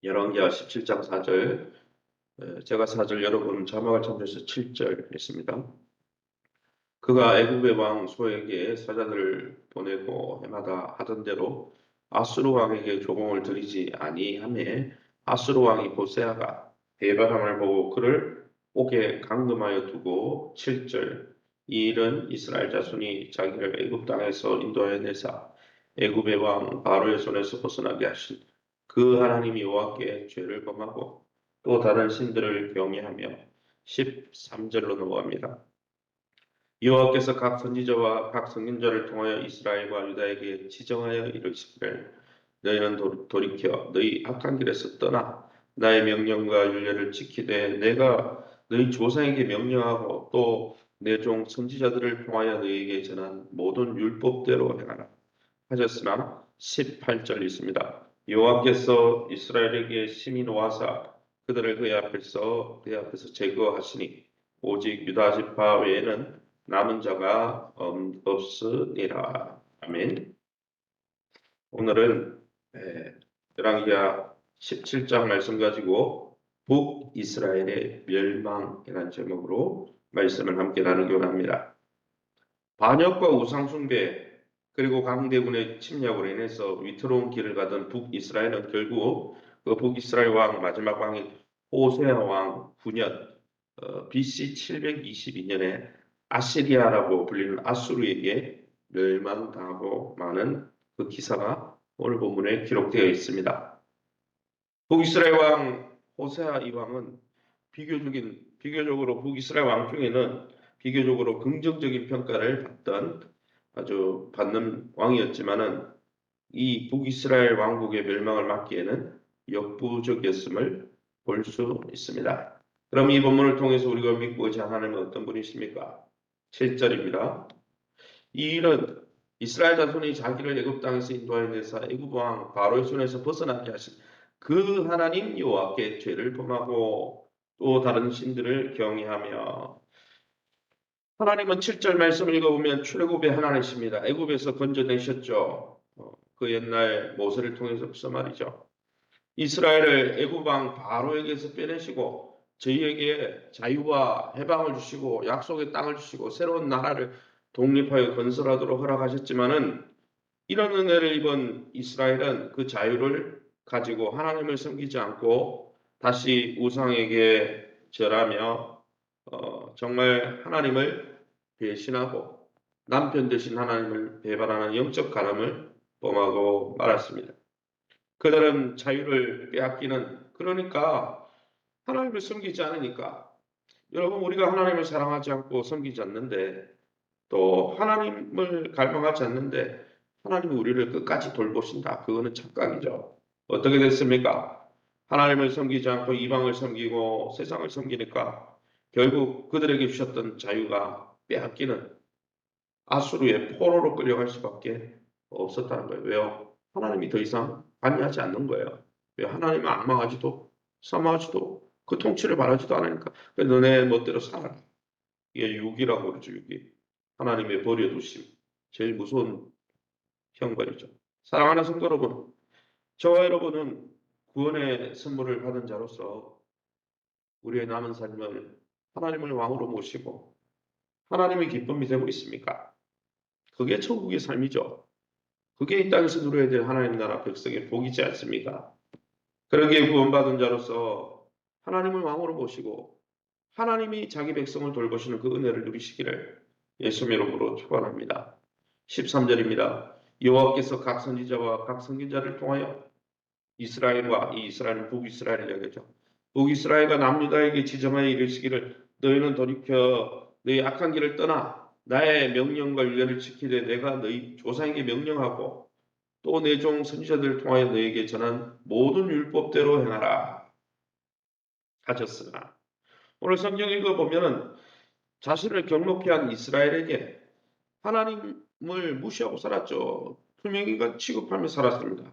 열왕기하 17장 4절, 제가 4절 여러분 자막을 참조해서 7절 했습니다. 그가 애굽의 왕 소에게 사자들을 보내고 해마다 하던 대로 아수르 왕에게 조공을 드리지 아니하매 아수르 왕이 호세아가 배반함을 보고 그를 옥에 감금하여 두고 7절 이 일은 이스라엘 자손이 자기를 애굽 땅에서 인도하여 내사 애굽의 왕 바로의 손에서 벗어나게 하신 그 하나님 여호와께 죄를 범하고 또 다른 신들을 경외하며 13절로 넘어갑니다. 여호와께서 각 선지자와 각 선견자를 통하여 이스라엘과 유다에게 지정하여 이르시기를 너희는 돌이켜 너희 악한 길에서 떠나 나의 명령과 율례를 지키되 내가 너희 조상에게 명령하고 또 내 종 선지자들을 통하여 너희에게 전한 모든 율법대로 행하라 하셨으나 18절 있습니다. 여호와께서 이스라엘에게 심히 노하사 그들을 그의 앞에서 제거하시니 오직 유다 지파 외에는 남은 자가 없으니라. 아멘. 오늘은 열왕기하 17장 말씀 가지고 북이스라엘의 멸망이라는 제목으로 말씀을 함께 나누기 원합니다. 반역과 우상숭배 그리고 강대군의 침략으로 인해서 위태로운 길을 가던 북이스라엘은 결국 그 북이스라엘 왕 마지막 왕인 호세아 왕 9년 BC 722년에 아시리아라고 불리는 아수르에게 멸망당하고 마는 그 기사가 오늘 본문에 기록되어 있습니다. 북이스라엘 왕 호세아 이 왕은 비교적으로 북이스라엘 왕 중에는 비교적으로 긍정적인 평가를 받는 왕이었지만은 이 북이스라엘 왕국의 멸망을 막기에는 역부족이었음을 볼 수 있습니다. 그럼 이 본문을 통해서 우리가 믿고자 하나님은 어떤 분이십니까? 7절입니다. 이 일은 이스라엘 자손이 자기를 애굽 땅에서 인도하여 내사 애굽 왕 바로의 손에서 벗어나게 하신 그 하나님 여호와께 죄를 범하고 또 다른 신들을 경외하며 하나님은 7절 말씀을 읽어보면 출애굽의 하나님이십니다. 애굽에서 건져내셨죠. 그 옛날 모세를 통해서 말이죠. 이스라엘을 애굽 왕 바로에게서 빼내시고 저희에게 자유와 해방을 주시고 약속의 땅을 주시고 새로운 나라를 독립하여 건설하도록 허락하셨지만은 이런 은혜를 입은 이스라엘은 그 자유를 가지고 하나님을 섬기지 않고 다시 우상에게 절하며 정말 하나님을 배신하고 남편 되신 하나님을 배반하는 영적 가늠을 범하고 말았습니다. 그들은 자유를 빼앗기는 그러니까 하나님을 섬기지 않으니까 여러분 우리가 하나님을 사랑하지 않고 섬기지 않는데 또 하나님을 갈망하지 않는데 하나님이 우리를 끝까지 돌보신다. 그거는 착각이죠. 어떻게 됐습니까? 하나님을 섬기지 않고 이방을 섬기고 세상을 섬기니까 결국 그들에게 주셨던 자유가 빼앗기는 아수르의 포로로 끌려갈 수밖에 없었다는 거예요. 왜요? 하나님이 더 이상 관여하지 않는 거예요. 왜? 하나님은 악망하지도 사모하지도 그 통치를 바라지도 않으니까 너네 멋대로 살아라. 이게 유기라고 그러죠. 유기. 하나님의 버려두심. 제일 무서운 형벌이죠. 사랑하는 성도 여러분, 저와 여러분은 구원의 선물을 받은 자로서 우리의 남은 삶을 하나님을 왕으로 모시고 하나님의 기쁨이 되고 있습니까? 그게 천국의 삶이죠. 그게 이 땅에서 누려야 될 하나님 나라 백성의 복이지 않습니까? 그러기에 구원받은 자로서 하나님을 왕으로 모시고 하나님이 자기 백성을 돌보시는 그 은혜를 누리시기를 예수님 이름으로 축원합니다. 13절입니다. 여호와께서 각 선지자와 각 선견자를 통하여 이스라엘과 이 이스라엘은 북이스라엘을 얘기하죠. 북이스라엘과 남유다에게 지정하여 이르시기를 너희는 돌이켜 너희 악한 길을 떠나 나의 명령과 율례를 지키되 내가 너희 조상에게 명령하고 또 내 종 선지자들을 통하여 너희에게 전한 모든 율법대로 행하라 하셨으나 오늘 성경 읽어보면은 자신을 경록해 한 이스라엘에게 하나님을 무시하고 살았죠. 투명인간 취급하며 살았습니다.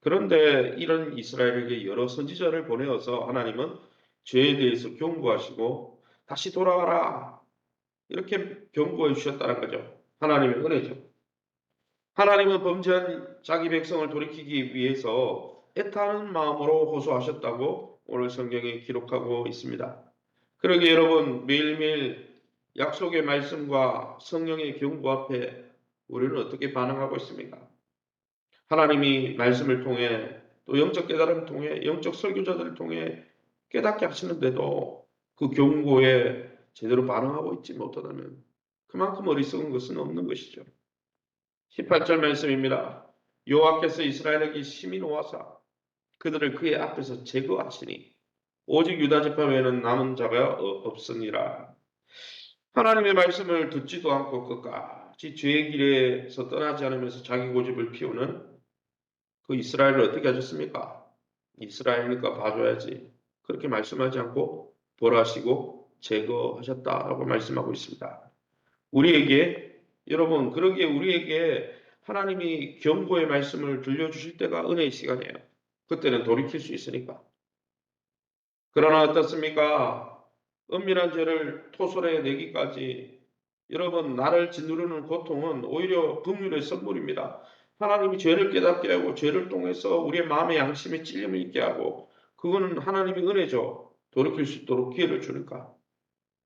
그런데 이런 이스라엘에게 여러 선지자를 보내어서 하나님은 죄에 대해서 경고하시고 다시 돌아가라 이렇게 경고해 주셨다는 거죠. 하나님의 은혜죠. 하나님은 범죄한 자기 백성을 돌이키기 위해서 애타는 마음으로 호소하셨다고 오늘 성경에 기록하고 있습니다. 그러게 여러분 매일매일 약속의 말씀과 성령의 경고 앞에 우리는 어떻게 반응하고 있습니까? 하나님이 말씀을 통해 또 영적 깨달음을 통해 영적 설교자들을 통해 깨닫게 하시는데도 그 경고에 제대로 반응하고 있지 못하다면 그만큼 어리석은 것은 없는 것이죠. 18절 말씀입니다. 여호와께서 이스라엘에게 심히 노하사 그들을 그의 앞에서 제거하시니 오직 유다 지파 외에는 남은 자가 없으니라. 하나님의 말씀을 듣지도 않고 끝까지 죄의 길에서 떠나지 않으면서 자기 고집을 피우는 그 이스라엘을 어떻게 하셨습니까? 이스라엘이니까 봐줘야지. 그렇게 말씀하지 않고 벌하시고 제거하셨다라고 말씀하고 있습니다. 우리에게 여러분 그러기에 우리에게 하나님이 경고의 말씀을 들려주실 때가 은혜의 시간이에요. 그때는 돌이킬 수 있으니까. 그러나 어떻습니까? 은밀한 죄를 토설해 내기까지 여러분 나를 짓누르는 고통은 오히려 긍휼의 선물입니다. 하나님이 죄를 깨닫게 하고 죄를 통해서 우리의 마음의 양심에 찔림을 있게 하고 그거는 하나님의 은혜죠. 돌이킬 수 있도록 기회를 주니까.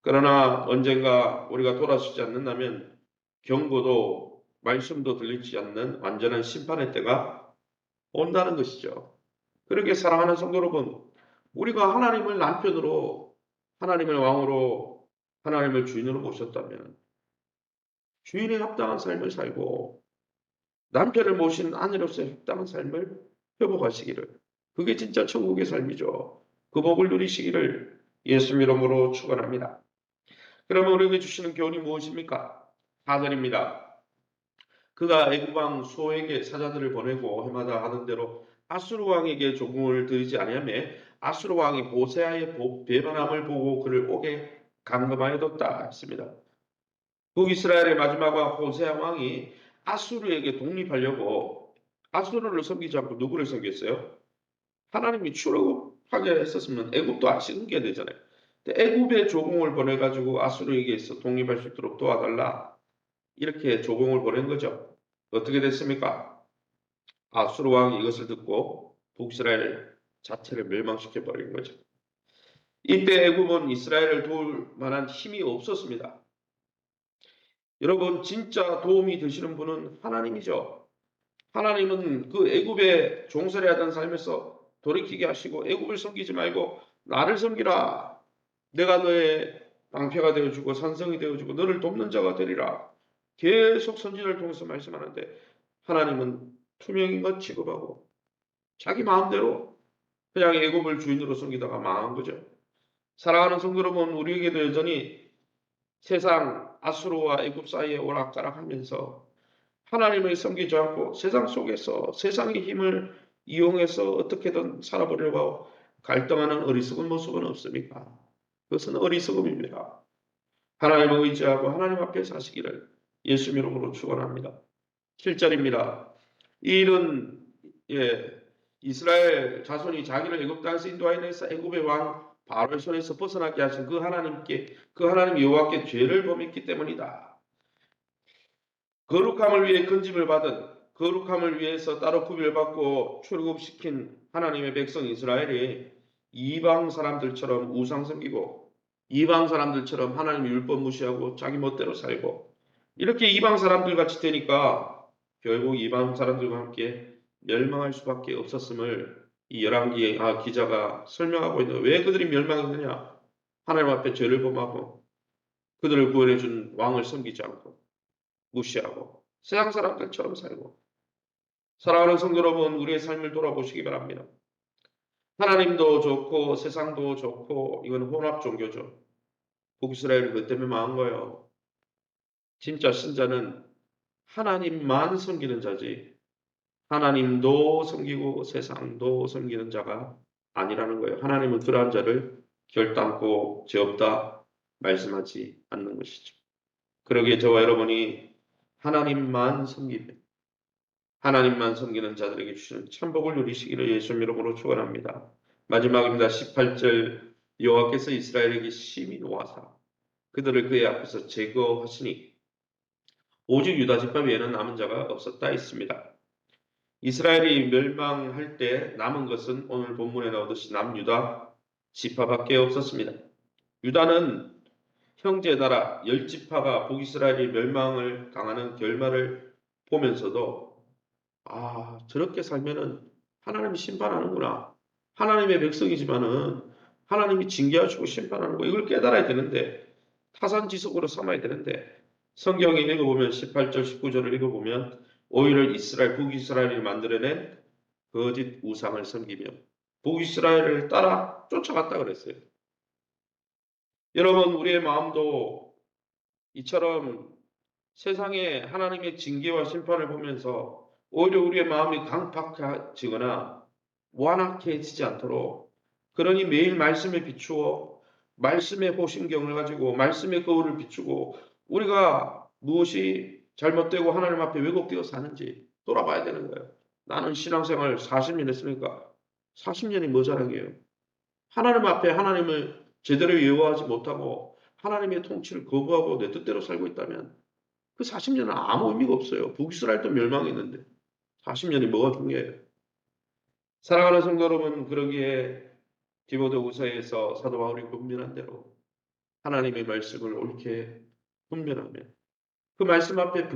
그러나 언젠가 우리가 돌아서지 않는다면 경고도 말씀도 들리지 않는 완전한 심판의 때가 온다는 것이죠. 그렇게 사랑하는 성도 여러분, 우리가 하나님을 남편으로, 하나님을 왕으로, 하나님을 주인으로 모셨다면 주인에 합당한 삶을 살고 남편을 모신 아내로서의 합당한 삶을 회복하시기를. 그게 진짜 천국의 삶이죠. 그 복을 누리시기를 예수 이름으로 축원합니다. 그러면 우리에게 주시는 교훈이 무엇입니까? 4절입니다. 그가 애굽 왕 소에게 사자들을 보내고 해마다 하는 대로 아수르 왕에게 조공을 들이지 아니하며 아수르 왕이 호세아의 배반함을 보고 그를 옥에 감금하여 뒀다 했습니다. 북이스라엘의 마지막 왕 호세아 왕이 아수르에게 독립하려고 아수르를 섬기지 않고 누구를 섬겼어요? 하나님이 출애굽하게 했었으면 애굽도 안 씻게 되잖아요. 근데 애굽에 조공을 보내가지고 아수르에게서 독립할 수 있도록 도와달라 이렇게 조공을 보낸 거죠. 어떻게 됐습니까? 아수르 왕이 이것을 듣고 북이스라엘 자체를 멸망시켜 버린 거죠. 이때 애굽은 이스라엘을 도울 만한 힘이 없었습니다. 여러분 진짜 도움이 되시는 분은 하나님이죠. 하나님은 그 애굽에 종살이 하던 삶에서 돌이키게 하시고 애굽을 섬기지 말고 나를 섬기라. 내가 너의 방패가 되어주고 산성이 되어주고 너를 돕는 자가 되리라. 계속 선지자를 통해서 말씀하는데 하나님은 투명인 것 취급하고 자기 마음대로 그냥 애굽을 주인으로 섬기다가 망한 거죠. 사랑하는 성도 여러분, 우리에게도 여전히 세상 아수르와 애굽 사이에 오락가락하면서 하나님을 섬기지 않고 세상 속에서 세상의 힘을 이용해서 어떻게든 살아보려고 하고 갈등하는 어리석은 모습은 없습니까? 그것은 어리석음입니다. 하나님을 의지하고 하나님 앞에 사시기를 예수 이름으로 축원합니다. 7절입니다. 이 일은 이스라엘 자손이 자기를 애굽 땅에서 인도하여내서 애굽의 왕 바로의 손에서 벗어나게 하신 그 하나님 여호와께 죄를 범했기 때문이다. 거룩함을 위해 건짐을 받은 거룩함을 위해서 따로 구별받고 출애굽시킨 하나님의 백성 이스라엘이 이방 사람들처럼 우상 섬기고 이방 사람들처럼 하나님의 율법 무시하고 자기 멋대로 살고 이렇게 이방 사람들 같이 되니까 결국 이방 사람들과 함께 멸망할 수밖에 없었음을 이 열왕기 기자가 설명하고 있는 왜 그들이 멸망했느냐? 하나님 앞에 죄를 범하고 그들을 구원해 준 왕을 섬기지 않고 무시하고 세상 사람들처럼 살고 사랑하는 성도 여러분 우리의 삶을 돌아보시기 바랍니다. 하나님도 좋고 세상도 좋고 이건 혼합 종교죠. 북이스라엘이 그것 때문에 망한 거예요. 진짜 신자는 하나님만 섬기는 자지 하나님도 섬기고 세상도 섬기는 자가 아니라는 거예요. 하나님은 그러한 자를 결단코 죄 없다 말씀하지 않는 것이죠. 그러기에 저와 여러분이 하나님만 섬기는 자들에게 주시는 천복을 누리시기를 예수 이름으로 축원합니다. 마지막입니다. 18절 여호와께서 이스라엘에게 심히 노하사 그들을 그의 앞에서 제거하시니 오직 유다 지파 외에는 남은 자가 없었다 했습니다. 이스라엘이 멸망할 때 남은 것은 오늘 본문에 나오듯이 남유다 지파밖에 없었습니다. 유다는 형제 나라 열 지파가 북이스라엘이 멸망을 당하는 결말을 보면서도 저렇게 살면은 하나님이 심판하는구나. 하나님의 백성이지만은 하나님이 징계하시고 심판하는 거 이걸 깨달아야 되는데 타산지석으로 삼아야 되는데 성경에 읽어보면 18절 19절을 읽어보면 오히려 북이스라엘이 만들어낸 거짓 우상을 섬기며 북이스라엘을 따라 쫓아갔다 그랬어요. 여러분 우리의 마음도 이처럼 세상에 하나님의 징계와 심판을 보면서 오히려 우리의 마음이 강팍해지거나 완악해지지 않도록 그러니 매일 말씀에 비추어 말씀의 호심경을 가지고 말씀의 거울을 비추고 우리가 무엇이 잘못되고 하나님 앞에 왜곡되어 사는지 돌아봐야 되는 거예요. 나는 신앙생활 40년 했으니까 40년이 뭐 자랑이에요. 하나님 앞에 하나님을 제대로 예우하지 못하고 하나님의 통치를 거부하고 내 뜻대로 살고 있다면 그 40년은 아무 의미가 없어요. 북이스라엘도 멸망했는데 40년이 뭐가 중요해요. 사랑하는 성도 여러분, 그러기에 디모데후서에서 사도 바울이 분명한 대로 하나님의 말씀을 옳게 분별하며 그 말씀 앞에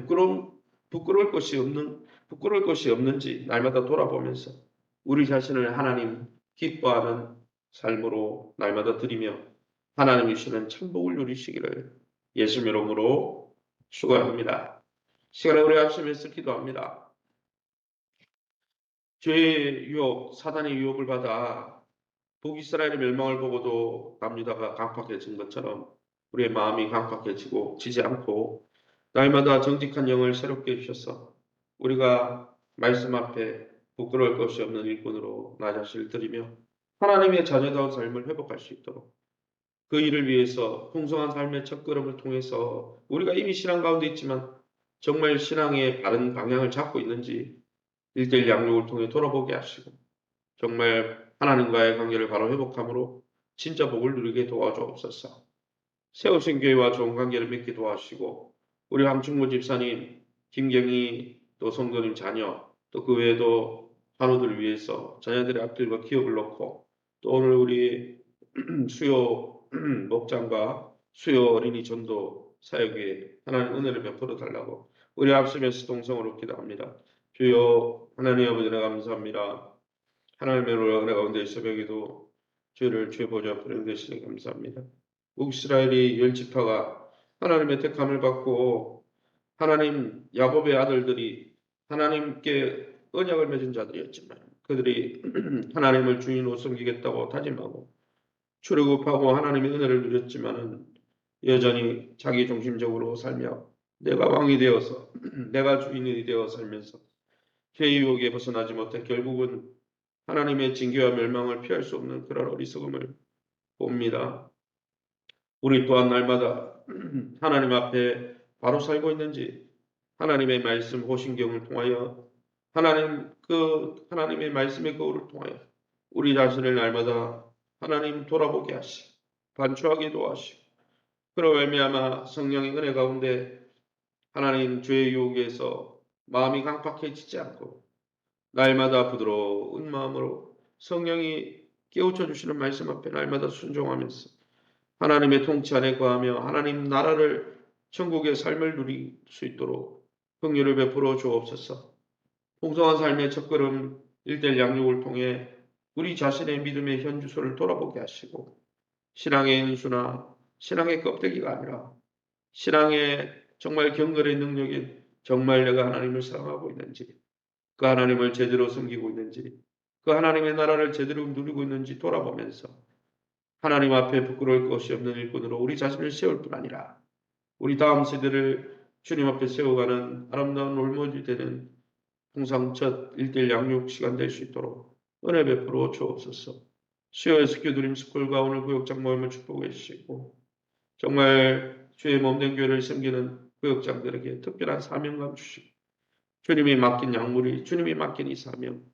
부끄러울 것이 없는지 날마다 돌아보면서 우리 자신을 하나님 기뻐하는 삶으로 날마다 드리며 하나님이 주시는 천복을 누리시기를 예수님 이름으로 축원합니다. 시간에 우리 합심해서 기도합니다. 죄의 유혹, 사단의 유혹을 받아 북이스라엘의 멸망을 보고도 남유다가 강팍해진 것처럼 우리의 마음이 강팍해지고 지지 않고 날마다 정직한 영을 새롭게 해주셔서 우리가 말씀 앞에 부끄러울 것이 없는 일꾼으로 나 자신을 드리며 하나님의 자녀다운 삶을 회복할 수 있도록 그 일을 위해서 풍성한 삶의 첫걸음을 통해서 우리가 이미 신앙 가운데 있지만 정말 신앙의 바른 방향을 잡고 있는지 일대일 양육을 통해 돌아보게 하시고 정말 하나님과의 관계를 바로 회복함으로 진짜 복을 누리게 도와주옵소서. 세우신 교회와 좋은 관계를 맺게 도와주시고 우리 황충무 집사님, 김경희 또 성도님 자녀 또 그 외에도 환우들을 위해서 자녀들의 앞길과 기업을 놓고 또 오늘 우리 수요 목장과 수요 어린이 전도 사역에 하나님 은혜를 베풀어 달라고 우리 앞서면서 동성으로 기도합니다. 주여 하나님 아버지 나 감사합니다. 하나님의 은혜 가운데 새벽에도 죄를 죄 보좌 앞에 되시니 감사합니다. 북이스라엘이 열 지파가 하나님의 택함을 받고 하나님 야곱의 아들들이 하나님께 언약을 맺은 자들이었지만 그들이 하나님을 주인으로 섬기겠다고 다짐하고 출애굽하고 하나님의 은혜를 누렸지만은 여전히 자기 중심적으로 살며 내가 왕이 되어서 내가 주인이 되어 살면서 죄의 유혹에 벗어나지 못해 결국은 하나님의 징계와 멸망을 피할 수 없는 그런 어리석음을 봅니다. 우리 또한 날마다 하나님 앞에 바로 살고 있는지 하나님의 말씀 호신경을 통하여 하나님의 말씀의 거울을 통하여 우리 자신을 날마다 하나님 돌아보게 하시고 반추하게 도와주시고 그로 말미암아 성령의 은혜 가운데 하나님 죄의 유혹에서 마음이 강팍해지지 않고 날마다 부드러운 마음으로 성령이 깨우쳐 주시는 말씀 앞에 날마다 순종하면서 하나님의 통치 안에 거하며 하나님 나라를 천국의 삶을 누릴 수 있도록 긍휼을 베풀어 주옵소서. 풍성한 삶의 첫걸음 일대일 양육을 통해 우리 자신의 믿음의 현주소를 돌아보게 하시고 신앙의 εν수나 신앙의 껍데기가 아니라 신앙의 정말 경건의 능력인 정말 내가 하나님을 사랑하고 있는지 그 하나님을 제대로 섬기고 있는지 그 하나님의 나라를 제대로 누리고 있는지 돌아보면서 하나님 앞에 부끄러울 것이 없는 일꾼으로 우리 자신을 세울 뿐 아니라 우리 다음 세대를 주님 앞에 세워가는 아름다운 롤모델이 되는 항상 첫 일대일 양육 시간 될 수 있도록 은혜 베풀어 주옵소서. 수요 SQ 드림 스쿨과 오늘 구역장 모임을 축복해 주시고 정말 주의 몸된 교회를 섬기는 구역장들에게 특별한 사명감 주시고 주님이 맡긴 약물이 주님이 맡긴 이 사명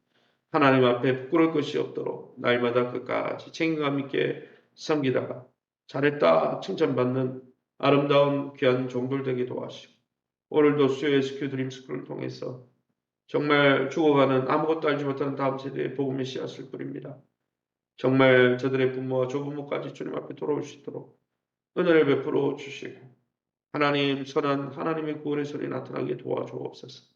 하나님 앞에 부끄러울 것이 없도록 날마다 끝까지 책임감 있게 섬기다가 잘했다 칭찬받는 아름다운 귀한 종들 되게 도와주시고 오늘도 수요 SQ 드림 스쿨을 통해서 정말 죽어가는 아무것도 알지 못하는 다음 세대의 복음의 씨앗을 뿌립니다. 정말 저들의 부모와 조부모까지 주님 앞에 돌아올 수 있도록 은혜를 베풀어 주시고 하나님 선한 하나님의 구원의 손이 나타나게 도와주옵소서.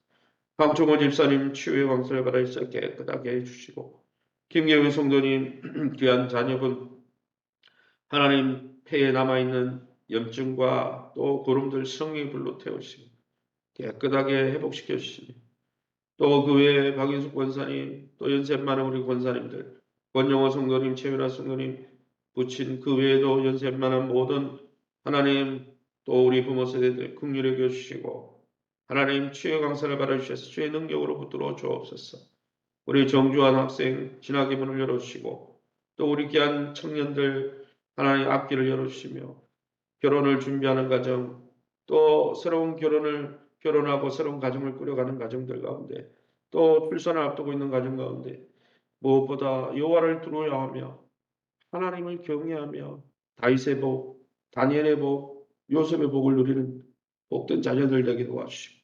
강종호 집사님 치유의 광선을 받아 있어 깨끗하게 해주시고 김경희 성도님 귀한 자녀분 하나님 폐에 남아있는 염증과 또 고름들 성령의 불로 태우시고 깨끗하게 회복시켜 주시니 또 그 외에 박인숙 권사님 또 연세 많은 우리 권사님들 권영호 성도님 최윤아 성도님 부친 그 외에도 연세 많은 모든 하나님 또 우리 부모 세대들 긍휼히 여겨 주시고 하나님 치유의 강사를 받아주셔서 주의 능력으로 붙들어 주옵소서. 우리 정주한 학생 진학의 문을 열어주시고 또 우리 귀한 청년들 하나님 앞길을 열어주시며 결혼을 준비하는 가정 또 새로운 결혼하고 새로운 가정을 꾸려가는 가정들 가운데 또 출산을 앞두고 있는 가정 가운데 무엇보다 여호와를 두려워야 하며 하나님을 경외하며 다윗의 복, 다니엘의 복, 요셉의 복을 누리는 복된 자녀들 되게 도와주시고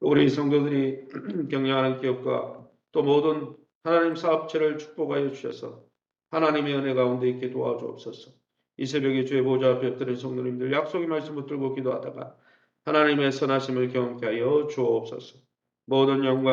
우리 성도들이 경영하는 기업과 또 모든 하나님 사업체를 축복하여 주셔서 하나님의 은혜 가운데 있게 도와주옵소서. 이 새벽에 주의 보좌 앞에 엎드린 성도님들 약속의 말씀 붙들고 기도하다가 하나님의 선하심을 경험케 하여 주옵소서. 모든 영광